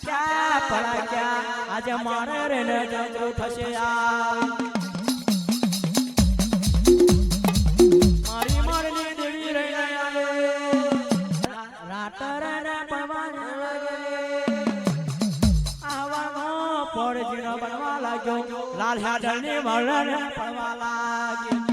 થાક્યા પડાક્યા આજે મારે રે ને જંગલું થશે મારી મારની દેવી રહીને આવે રાત રે પડવાને આવાનો પડજીનો બનવા લાગ્યો લાલ હાડની વળને પડવા લાગ્યો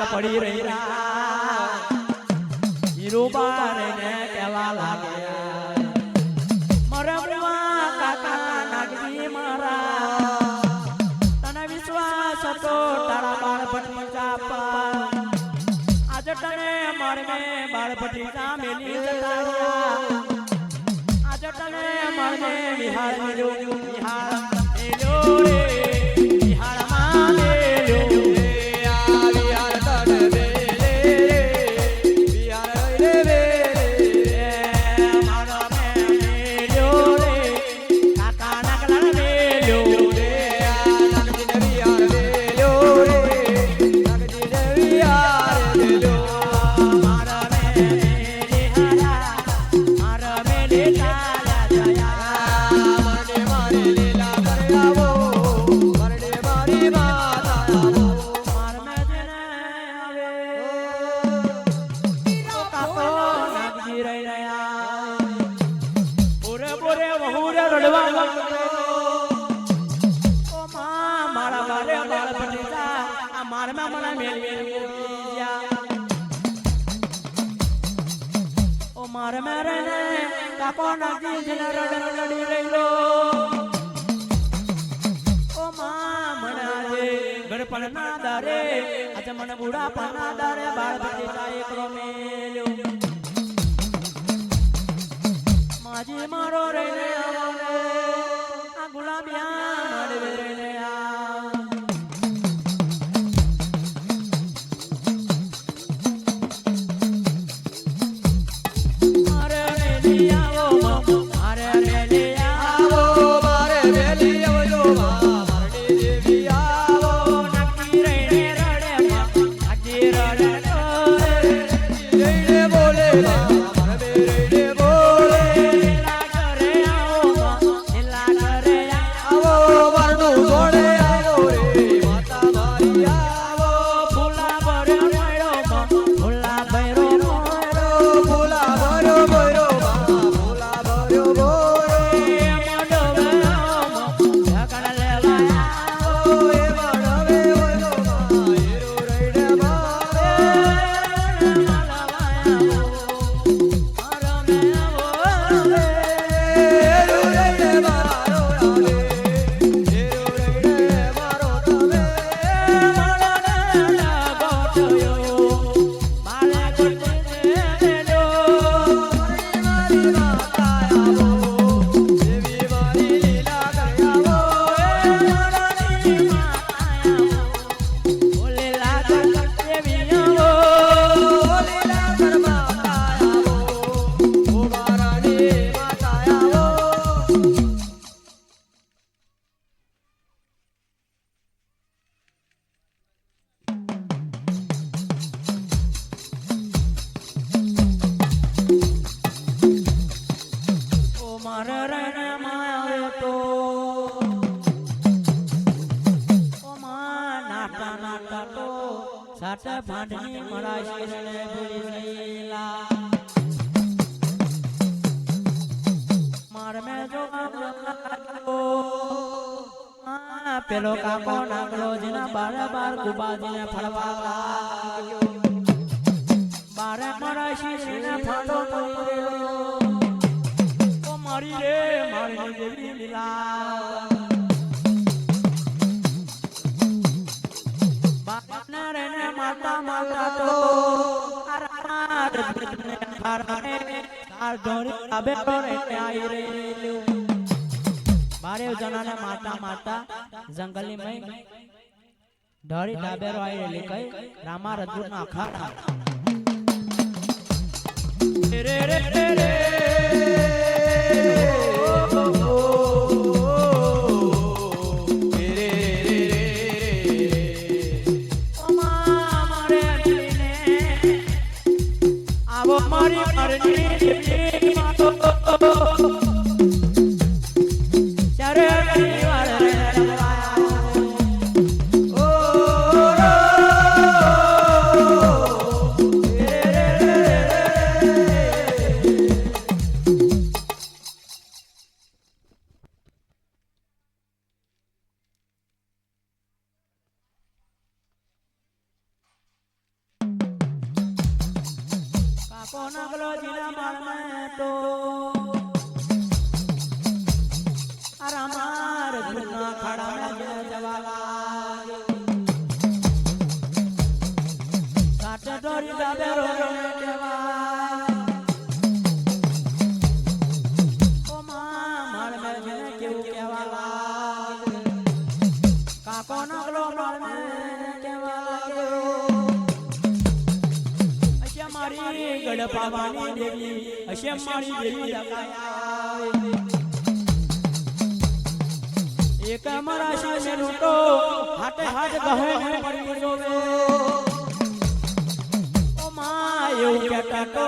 પડી રહી હીરોબા ને કેવા લાગે મરમવા કાકા નાગજી મારા તને વિશ્વાસ હતો તારા બાળ ભટીજા પર આજે તને મારમે બાળ ભટીજા મેલી જતાર્યા આજે તને મારમે વિહાર મેલ્યો વિહાર મેલ્યો રે વિહાર માં મેલ્યો મને બુડા પાના દારે બાળ ભટીજા એકલો મેલ્યો માજી મારો રહીને આવને આ ગુલાબિયા મળવે રહીને મારે મેલી આવો મારે મેલી આવો મારે મેલી આવજો મારે દેવી મારે રને મારે તો ઓ માં નાટા નાટા તો સાટા ભાંડની મરાશી ને ભૂલી ગયેલા માર મે જો પેલો કાકો નાગલો જેના બાર ગુબાજીને ફળવા લાગ્યો બારે મરાશી ને ફાડો ઓ મારી રે મારી દેવી લીલા બાપના રે ને માતા માતા તો બારે જણાને માતા માતા જંગલી મય ઢળી ડાબેરો આવી રેલી કઈ રામા રજૂ ના અખાડા રે રે રે રે મારી મરની દેવી માતો ચારે પરિવાર રે ઓ કોનગલો જીલા મારમે તો આરામાર ધુના ખાડા મે જવાલા કાટ ડોરી દાબેરો ને દેવા ઓ માં મારમે જેને કેવું કહેવાલા કાકો નગલો મારમે કેવા લાગ્યો મારી ગડપાવાની દેવી હશે મારી દેવી લગાયા એક મરાશી મે લૂટો હાટે હાટ ગહે ને પડી જોવે ઓ માં એવું કેતા તો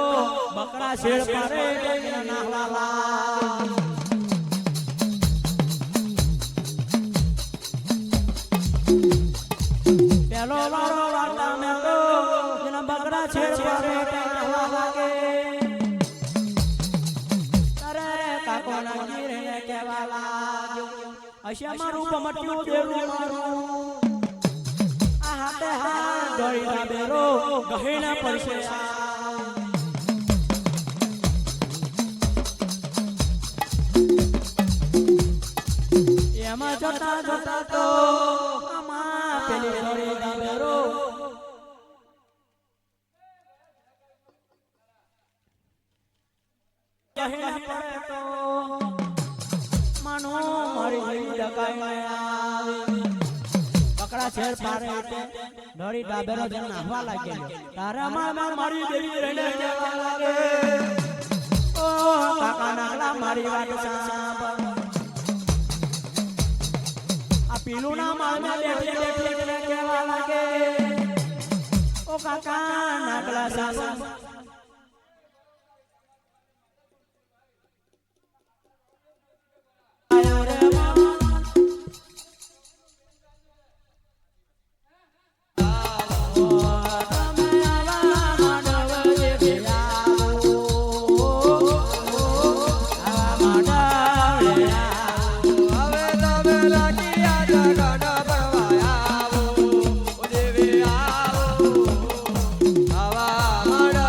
બકરા શેર પારે ના નાહવાલા પેલો વારો વાર્તા મે તો જેના બકરા શેર પારે અશા મારું કમટ્યું દેરું મારું આ હાથે હાથ ડોળી દાબેરો ગહેણા પડશે એમાં જતા જતા તો આમાં પેલી ડોળી દાબેરો ગહેણા પડે તો માનો મારી દેવી લગાઈ પકડા શેર પારે એટલે ડોળી ડાબેરો જન નાહવા લાગેલો તારા માં મારી દેવી રને કેવા લાગે ઓ કાકા નાગલા મારી વાત સાંભળ આ પીલું ના માળમાં બેઠી બેઠી કેવા લાગે ઓ કાકા નાગલા સાંભળ આવા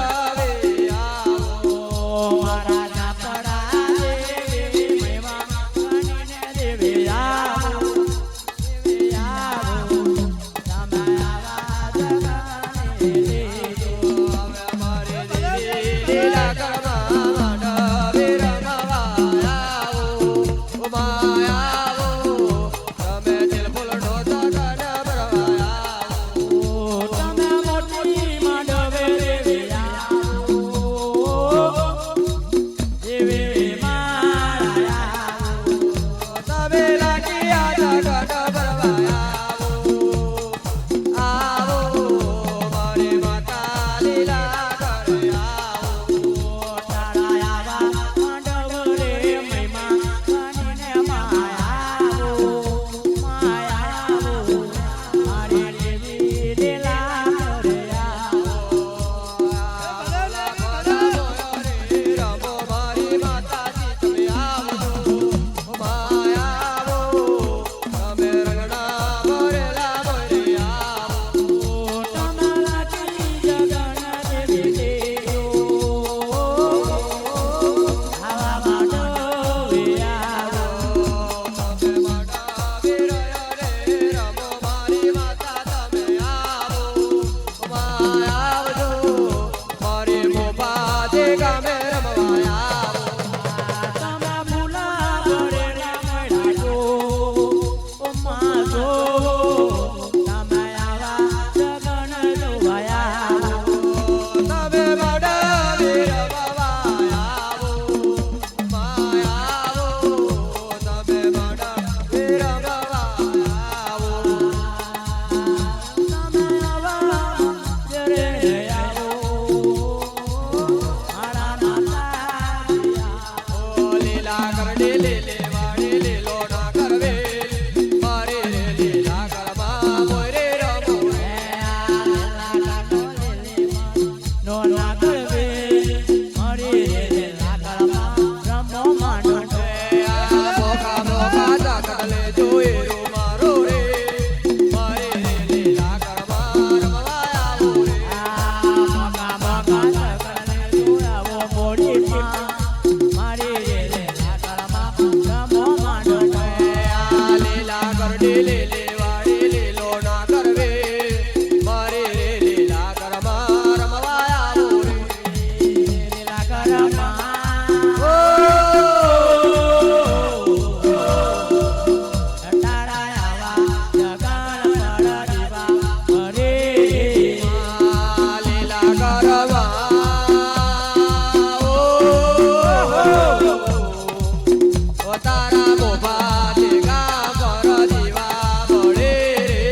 તારા મોભા તે ગામ પર દીવા બળે રે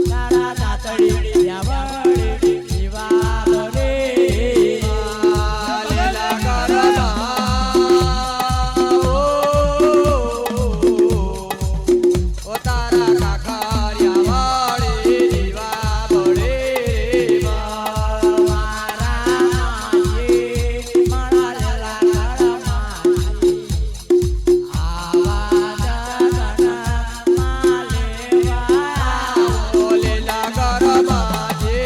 તારા દાતડી વ્યાવડે જીવા બરે લીલા કરમાં ઓ તારા કાખરિયા વાળે દીવા બળે રે લીલા કરમાં જે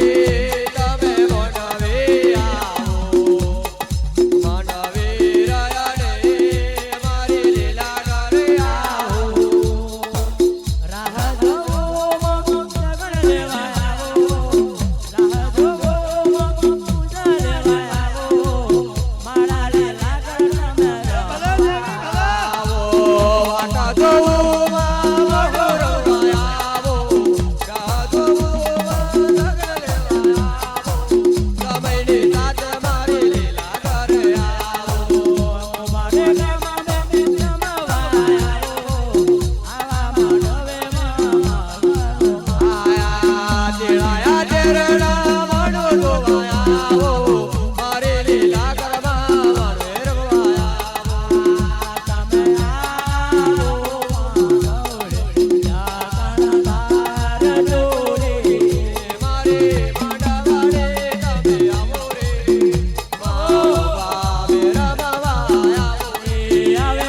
તમે મનવે આવો મનવે રયને મારી લીલા કરે આવો આવો વાટા જોમાં વડોરવા આવો ગા જોમાં લગન લેવા આવો સમયની સાથ મારી લીલા કરે આવો આયા તેડાયા તેરડા મણો જોવાયા આવો મારી લીલા કરમાં મરે રવાયા મારે માંડવાડે તમે આવો રે બાબા મેરા બાબા આવો આવે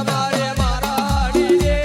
મારે મારાડી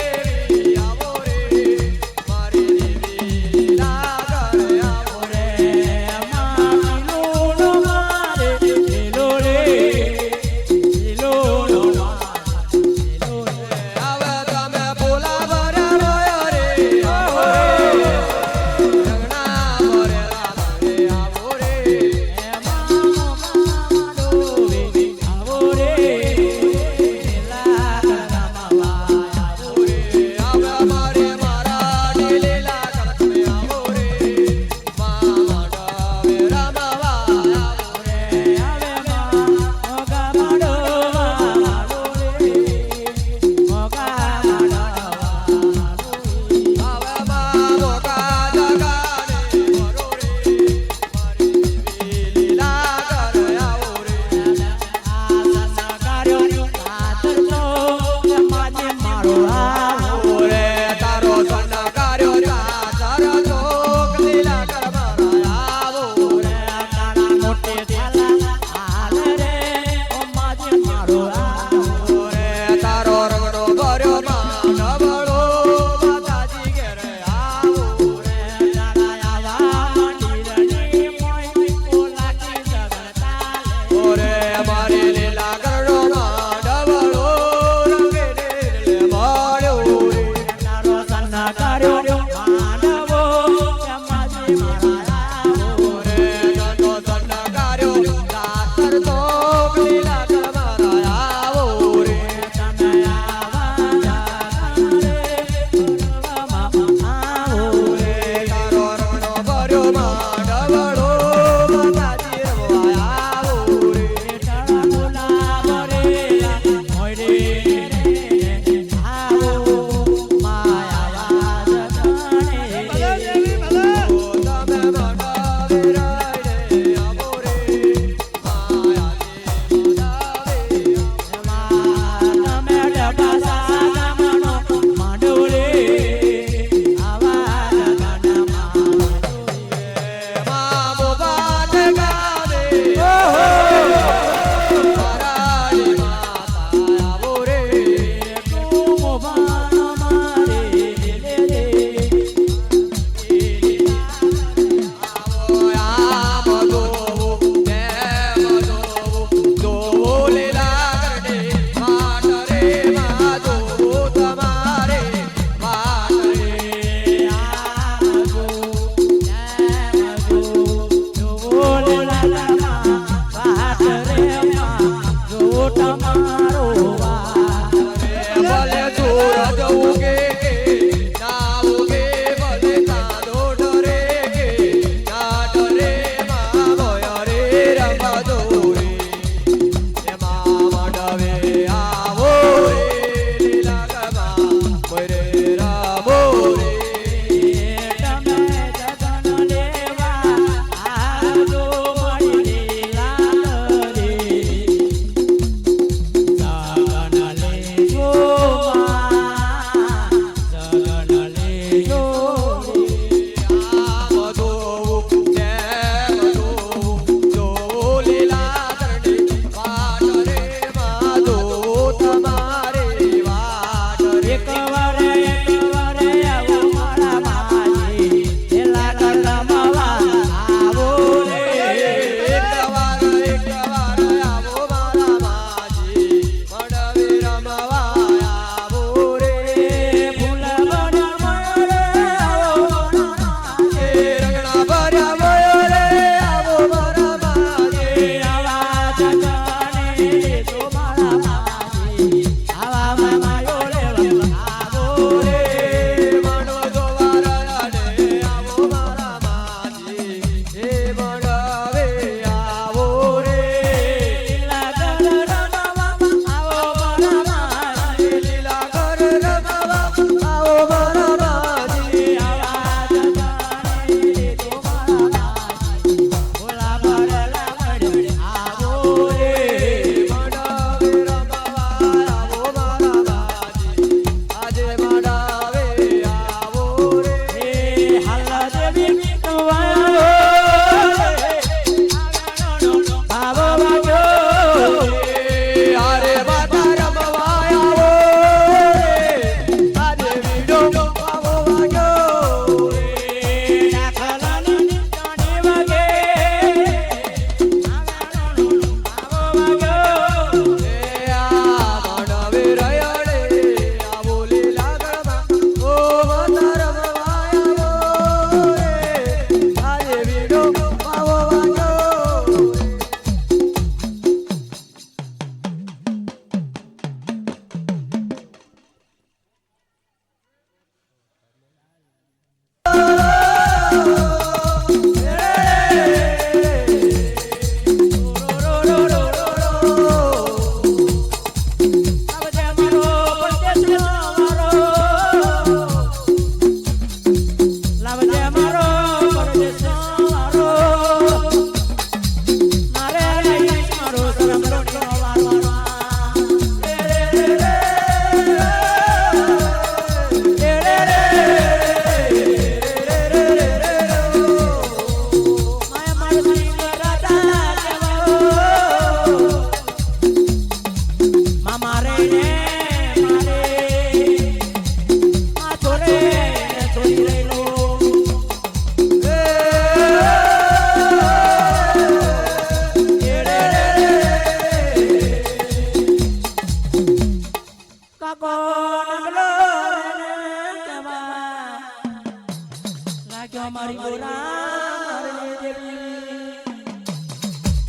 મારી ગોરા મારી દેવી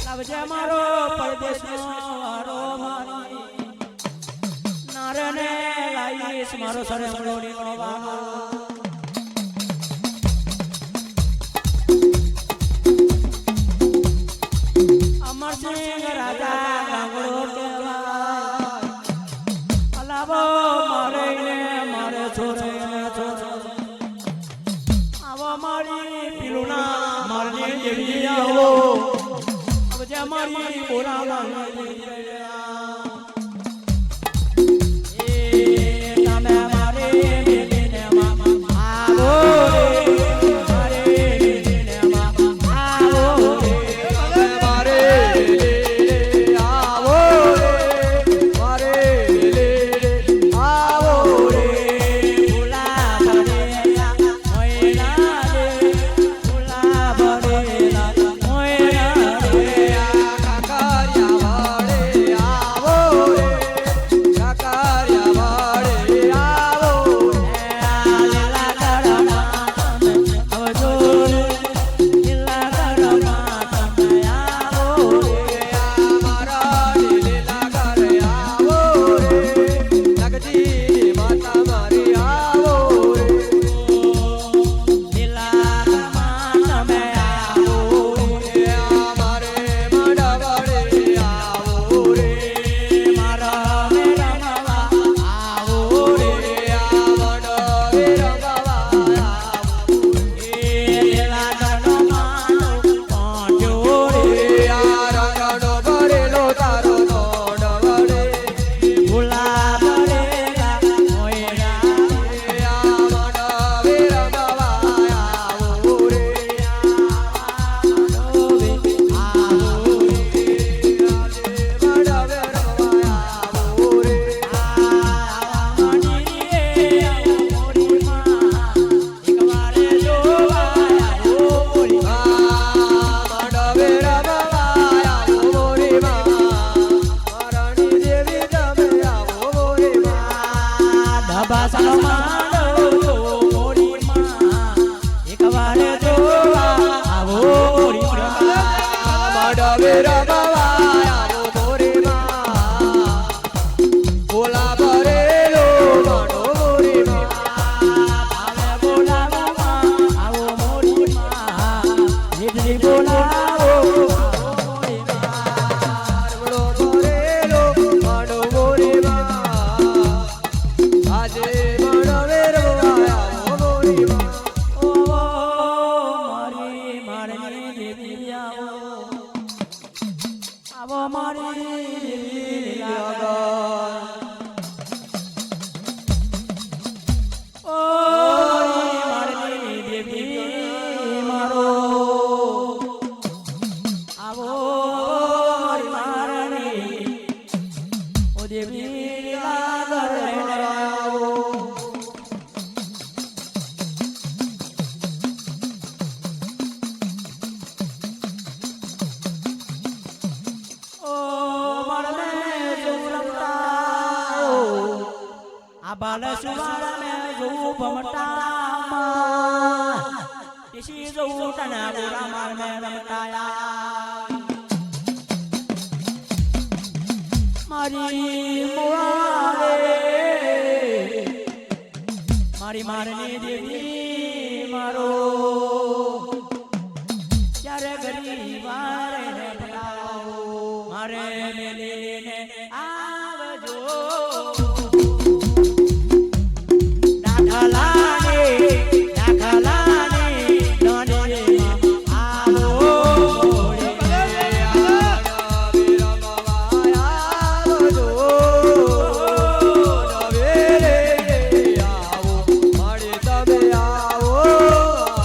લાવજે મારો પરદેશનો વારો મારી નારને લાઈશ મારો સરંગોડીનો વારો અમરસિંહ રાજા ગાંગડો કહેવાય અલાવો મારે ને મારે છોરે આવો મારી પીલુના મારી દેવી આવો હવે મારી બોરા મારી बाल सुवार में जो भमटा इसी जो तना बुरा मार में रमटाया मारी मुआरे मारी मारनी देवी मारो चारे गरीब वारे ने बुलाओ मारे मेले ने आवजो આવો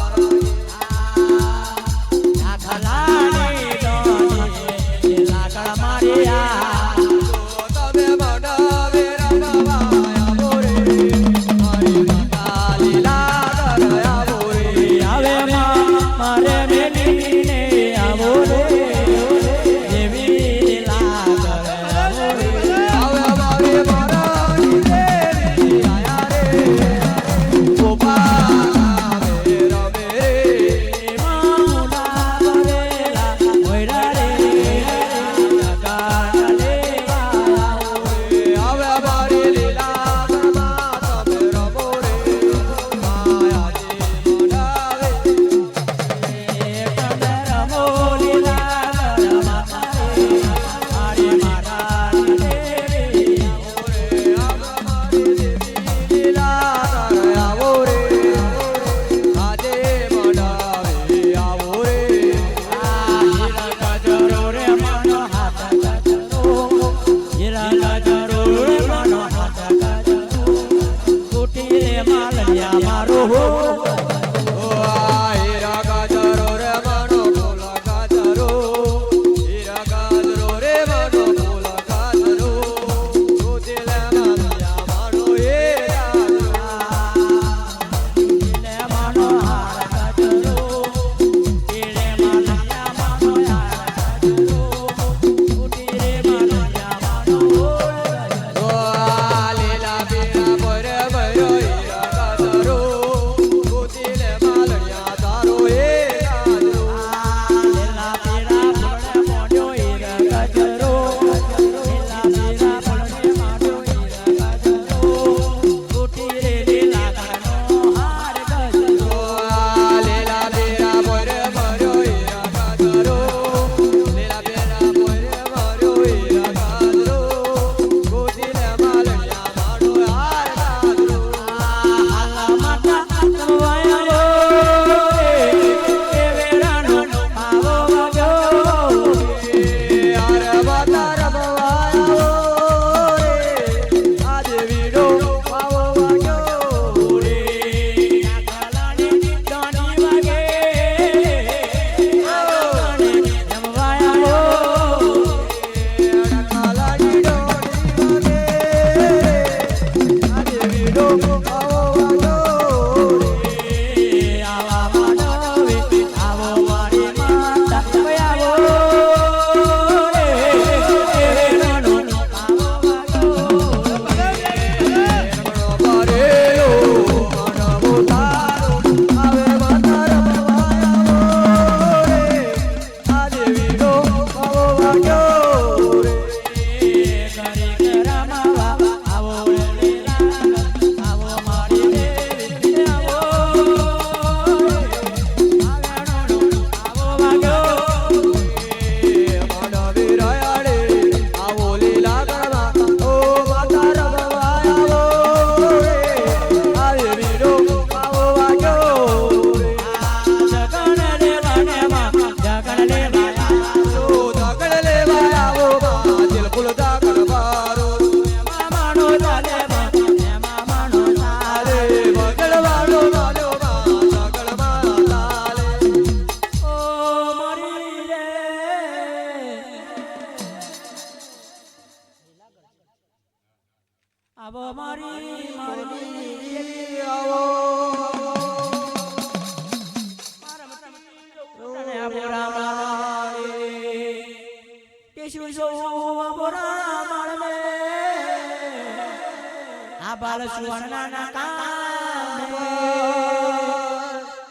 બાલ સુવર્ણા ના કામે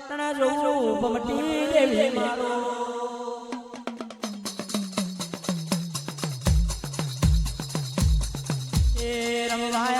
તને જોઉં ભમટી દેવી મારો એ રમભાઈ